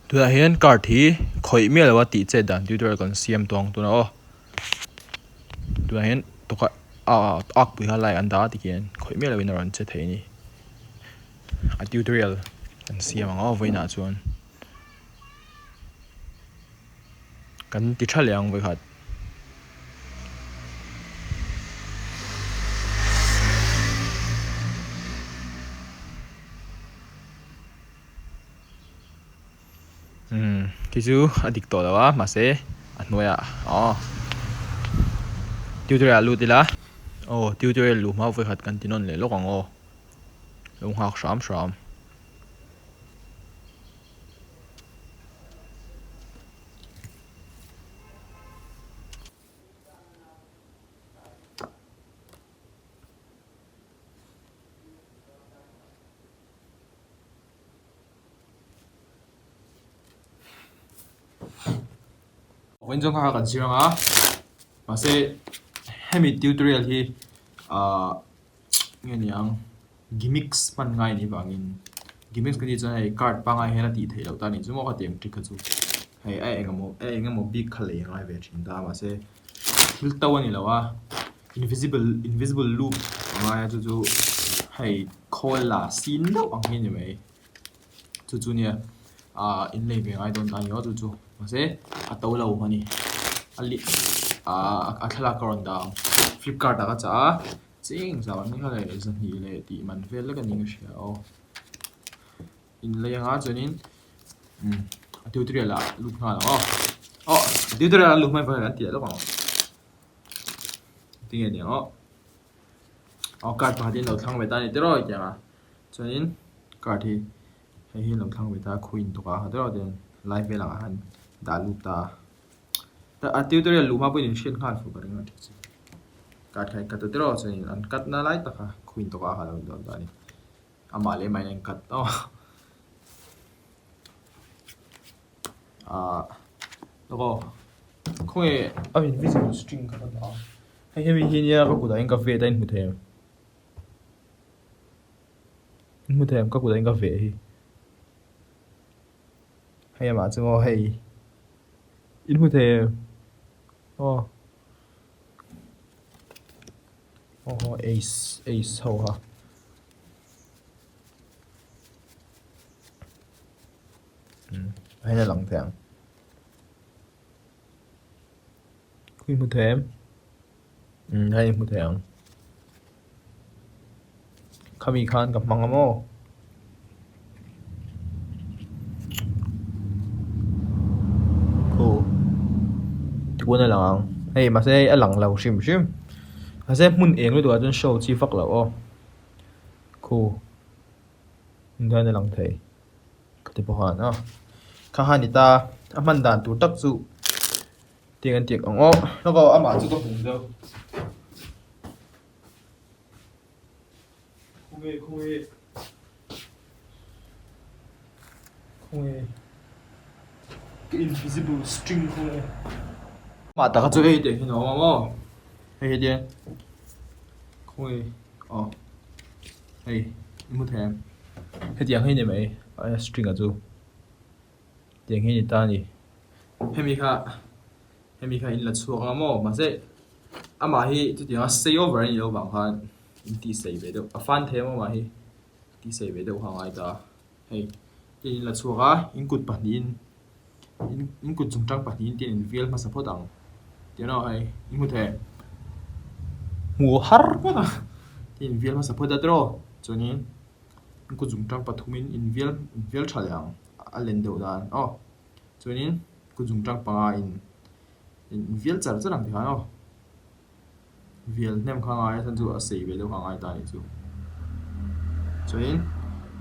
tuna hian card hi khoi mi lawa ti che dan tutorial kon siam tong tuna o tuna hian toka ak pui ha lai anda ti kian khoi mi lawin ron che thei ni a tutorial kan siam anga voina chuan kan ti tha leang voi khat ki chu adik to lawa ma se anoya tutorial lu tila tutorial lu ma voi khat kan tinon le lokang o long hak sham sham wen jong ha kan siranga ma se hemi tutorial hi nge niang gimmicks man ngai ni bangin gimmicks kan ni chon ai card pangai hena ti thei lo ta ni chumo ka tem trick chu hei ai engamo big khale ngai ve thin da ma se thil taw ani lawa invisible loop ngai chu hei khol la sin lo ang ni mai chu nia in lei ve ngai don ta ni ho chu ma se a taw lo mani ali a thla karon da flipkart da ka cha ching za wan nga le zan hi le ti man vel la kan ning sia o in le nga chunin tutorial la loop nga la tutorial la loop mai va ti lo bang ting ni card pa din lo thang ve ta ni te ro ya chunin card hi lo thang ve ta khuin to ka ha ro den live ve la han da loop ta tutorial loop ma pui in shen khan fu ka ringa thi card khai kat te ro chunin an kat na lai ta kha khuin to ka ha lo don ta ni ama le mai nen kat loko khoi invisible string ka da hay hemi hi nia ka kuda in ka ve ta in muthem ka kuda in ka ve hi hay ma chu hay in muthem ace ho ha hay là lòng thèm khuyên một thèm hay một thèm khami khan gặp mang mo cool tuôn là lòng hay mà sẽ lẳng lầu sim mà sẽ muốn eng luôn trên show chi phắc lầu cool đây là lòng thầy cái tiếp hoàn khá hàn đi ta man đàn tủ tắc dụ tiếng ăn tiếng nó có mà chứ có hùng đâu không hề cái invisible string không hề mà ta có chỗ ấy để nó mà hay đi không hề hay mua thèm hay tiếng hay nhỉ mày string ở chỗ tiếng hay ta nhỉ hemi kha in la chuak amo ma se ama hi chu tia say over ni lo bang khan in ti sei ve do a fan the ma hi ti sei ve do ha ai ta hei in la chuak in kut pa in kut chung tang pa in tin in vel ma support ang ti no ai in mu the mu har pa na tin vel ma support da tro choni in kut chung tang pa thumin in vel thalang a len do dan choni kut chung tang pa in vial char charang thia no vial nem khanga ai than chu a sei ve lo khanga ai ta ni chu choin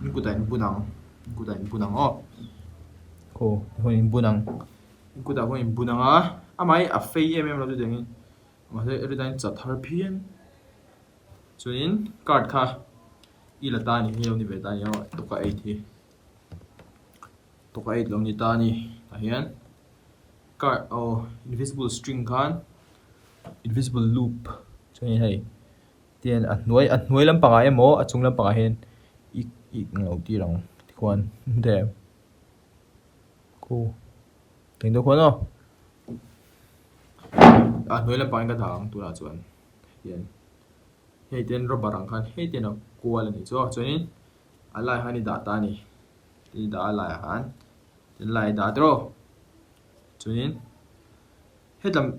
in kutain bunang ko hoin bunang in kuta hoin bunanga amai a fei lo tu dengin ma se every time chat har pm choin card kha ila ta ni helo ni ve ta ni to ka 8 hi to ka 8 long ni ta ni ta hian card invisible string khan invisible loop cho nên hay tiền nuôi lắm bằng ai mỏ chung lắm bằng ai hen ik ngầu ti rong quan đẹp cô tiếng đâu không nói là bạn cái thằng tôi là chuẩn hiện hiện tiền rồi barang khan hiện tiền nó qua lên cho nên alai hani data ni thì đã lại hắn then lại đã rồi cho nên hết làm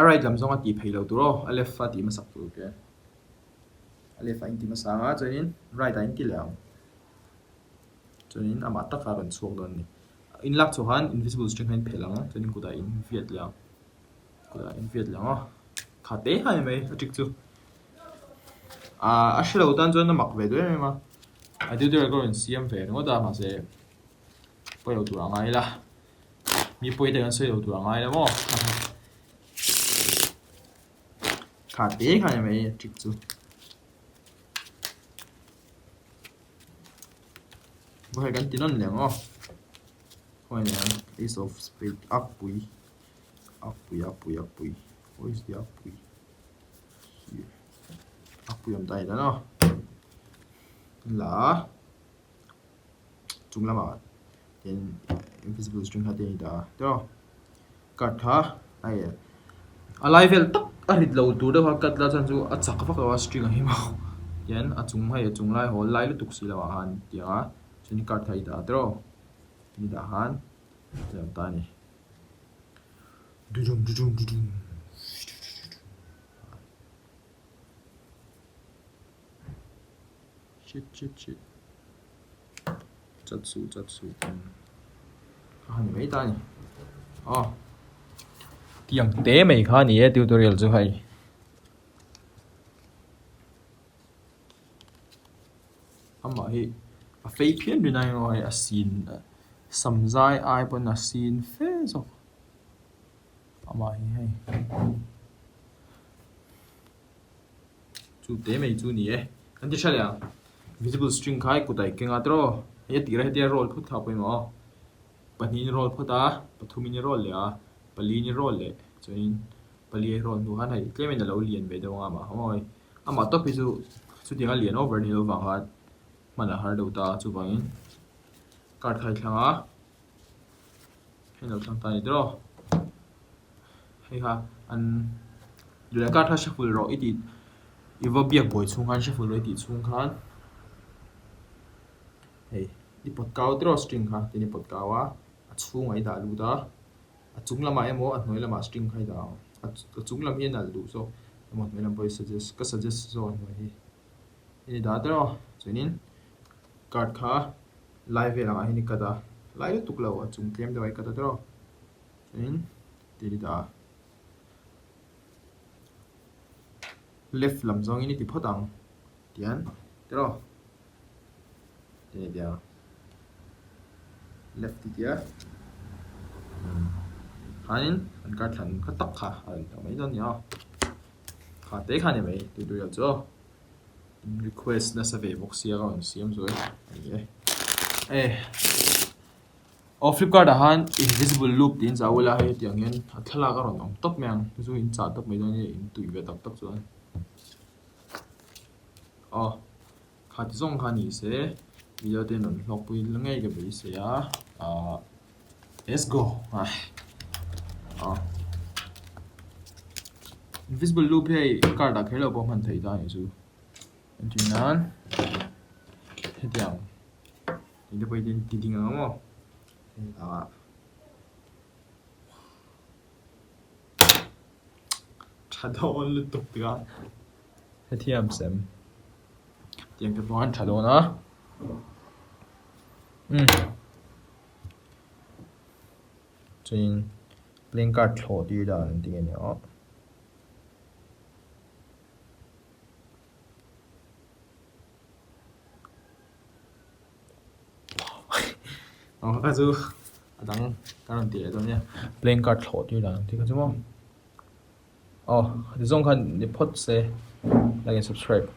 right làm xong thì phải lâu rồi alef phát thì mà sắp rồi kìa alef anh thì mà sáng á cho nên right anh thì làm cho nên amat tất cả vẫn xuống rồi in lạc cho hắn invisible string hắn phải làm cho nên cũng đã in viết làm khá tế hay mấy trực chứ actually đầu tiên cho nó mặc về đấy mà điều điều có人 CM về nó đã mà sẽ bây giờ tụi anh là mi bây giờ sẽ tụi anh là mà khá tế hay mấy trực chứ bây giờ cái tin non liền không coi nè ace of spade up bùi what is the up bùi here up bùi làm tay đó nó là chúng là mà then invisible string hạt đây đã đó card ha ai alive tắc arit lâu tu đó card là chân chú at sắc phát cái string hay mà then chung hay chung lai hồ lai lúc xí là han tiếng á cho nên card hay đã đó ni đã han làm tay này dudum shit Jatsu hani mấy ta nhỉ tiếng tế mấy khá nhỉ tutorial cho hay mà hi phê phiền bên này rồi xin samzai ai bên xin phê rồi mà hi hay chú tế mấy chú nhỉ anh tiếp theo visible string khai của đại kinh atro ये तीरा है तेरा role foot था कोई माँ पनीर रोल फुटा पथुमिन रोल ले पलीन रोल ले चुनिन पली रोल दुहा नहीं क्लेम में नलाउ लियन बेदो आमा हमारे आमा तो फिर जो दिया लियन ओवर नहीं लो वहाँ mana har do ta chu bangin card khai thanga hello thang ta ni dro hei ha an le card ha shuffle ro iti iwa biak boy chung han shuffle ro iti chung khan hei di pot kaw dro string ha ti ni pot kawa a chung ai da lu da a chung lama emo a hnoi lama string khai da a chung lam hian al du so emo hnoi lam boy suggest so an hi ini da dro chunin card kha live ve langa hini kada live tuk lo chung claim dawai kada dro in ti da left lam zong ini ti photang tian dro ti dia left ti dia hanin an card than kha tak kha an mai don ya kha te kha ne mai tu ya cho request na sa ve box ya ron siam rồi off Flipkart han invisible loop tin za wala hai tiang hian thala ka ron ong top mang zu in cha top mai don in tu ve tak tak chuan kha ti zong kha ni se video ten on lok pui langai ke be se ya let's go invisible loop hai card da khelo bo man thei da ni chu Antinan, hediang. Ini boleh dinding apa? Ah. Chadon letuk dia. Hediam sem. Tiang kebuan chadon ah. Jadi, playing card throw dia dah nanti ni ah. Kazu adang karon ti đó nha playing card thot như là thì kazu mo di zong khan ni phot se like and subscribe